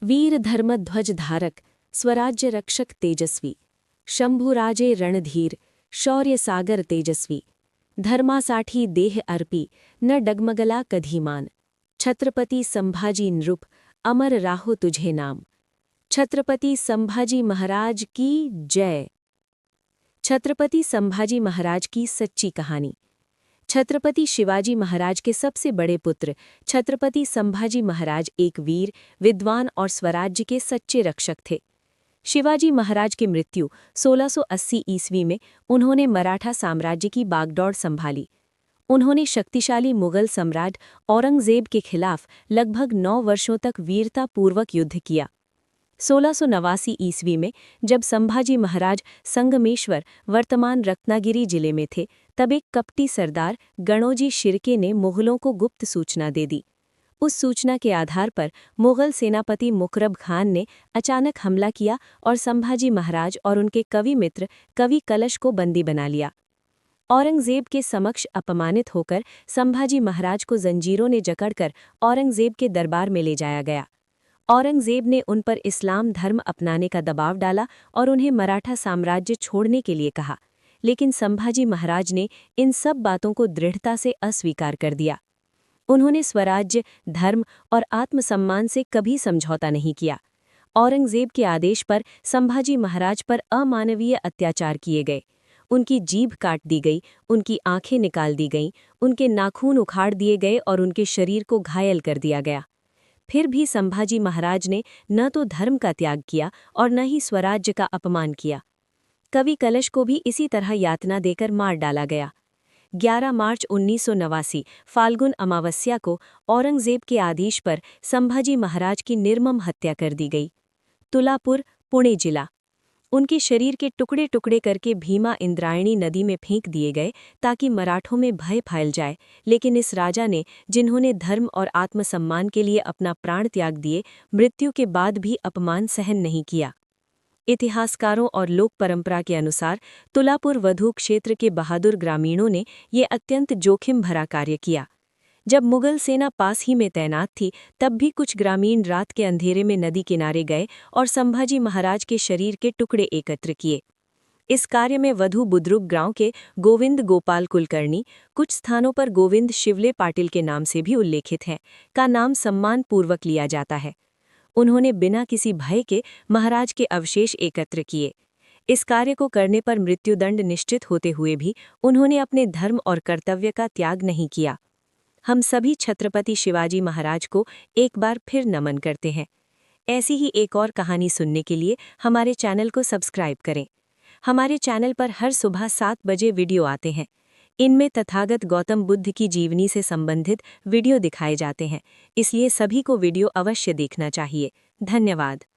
वीर धर्मध्वज धारक, स्वराज्य रक्षक तेजस्वी, शंभुराजे रणधीर, शौर्य सागर तेजस्वी, धर्मासाठी देह अर्पी, न डगमगला कधी मान, छत्रपती संभाजी नृप, अमर राहो तुझे नाम। छत्रपति संभाजी महाराज की जय। छत्रपति संभाजी महाराज की सच्ची कहानी। छत्रपति शिवाजी महाराज के सबसे बड़े पुत्र छत्रपति संभाजी महाराज एक वीर, विद्वान और स्वराज्य के सच्चे रक्षक थे। शिवाजी महाराज की मृत्यु 1680 ईस्वी में उन्होंने मराठा साम्राज्य की बागडोर संभाली। उन्होंने शक्तिशाली मुगल सम्राट औरंगजेब के खिलाफ लगभग 9 वर्षों तक वीरतापूर्वक युद्ध किया। 1689 ईस्वी में जब संभाजी महाराज संगमेश्वर वर्तमान रत्नागिरी जिले में थे, तब एक कपटी सरदार गणोजी शिर्के ने मुगलों को गुप्त सूचना दे दी। उस सूचना के आधार पर मुगल सेनापति मुकरब खान ने अचानक हमला किया और संभाजी महाराज और उनके कवि मित्र कवि कलश को बंदी बना लिया। औरंगजेब के समक्ष अपमानित होकर संभाजी महाराज को जंजीरों ने जकड़कर औरंगजेब के दरबार में ले जाया गया। औरंगजेब ने उन पर इस्लाम धर्म अपनाने का दबाव डाला और उन्हें मराठा साम्राज्य छोड़ने के लिए कहा, लेकिन संभाजी महाराज ने इन सब बातों को दृढ़ता से अस्वीकार कर दिया। उन्होंने स्वराज्य, धर्म और आत्मसम्मान से कभी समझौता नहीं किया। औरंगजेब के आदेश पर संभाजी महाराज पर अमानवीय अत्याचार किए गए। उनकी जीभ काट दी गई, उनकी आंखें निकाल दी गईं, उनके नाखून उखाड़ दिए गए और उनके शरीर को घायल कर दिया गया। फिर भी संभाजी महाराज ने न तो धर्म का त्याग किया और न ही स्वराज्य का अपमान किया। कवि कलश को भी इसी तरह यातना देकर मार डाला गया। 11 मार्च 1989 फाल्गुन अमावस्या को औरंगजेब के आदेश पर संभाजी महाराज की निर्मम हत्या कर दी गई। तुलापुर, पुणे जिला। उनके शरीर के टुकड़े टुकड़े करके भीमा इंद्रायणी नदी में फेंक दिए गए ताकि मराठों में भय फैल जाए, लेकिन इस राजा ने, जिन्होंने धर्म और आत्मसम्मान के लिए अपना प्राण त्याग दिए, मृत्यु के बाद भी अपमान सहन नहीं किया। इतिहासकारों और लोक परंपरा के अनुसार तुलापुर वधू क्षेत्र के बहादुर ग्रामीणों ने ये अत्यंत जोखिम भरा कार्य किया। जब मुगल सेना पास ही में तैनात थी, तब भी कुछ ग्रामीण रात के अंधेरे में नदी किनारे गए और संभाजी महाराज के शरीर के टुकड़े एकत्र किए। इस कार्य में वधू बुद्रुक गांव के गोविंद गोपाल कुलकर्णी, कुछ स्थानों पर गोविंद शिवले पाटिल के नाम से भी उल्लेखित है, का नाम सम्मानपूर्वक लिया जाता है। उन्होंने बिना किसी भय के महाराज के अवशेष एकत्र किए। इस कार्य को करने पर मृत्युदंड निश्चित होते हुए भी उन्होंने अपने धर्म और कर्तव्य का त्याग नहीं किया। हम सभी छत्रपति शिवाजी महाराज को एक बार फिर नमन करते हैं। ऐसी ही एक और कहानी सुनने के लिए हमारे चैनल को सब्सक्राइब करें। हमारे चैनल पर हर सुबह 7 बजे वीडियो आते हैं। इनमें तथागत गौतम बुद्ध की जीवनी से संबंधित वीडियो दिखाए जाते हैं, इसलिए सभी को वीडियो अवश्य देखना चाहिए। धन्यवाद।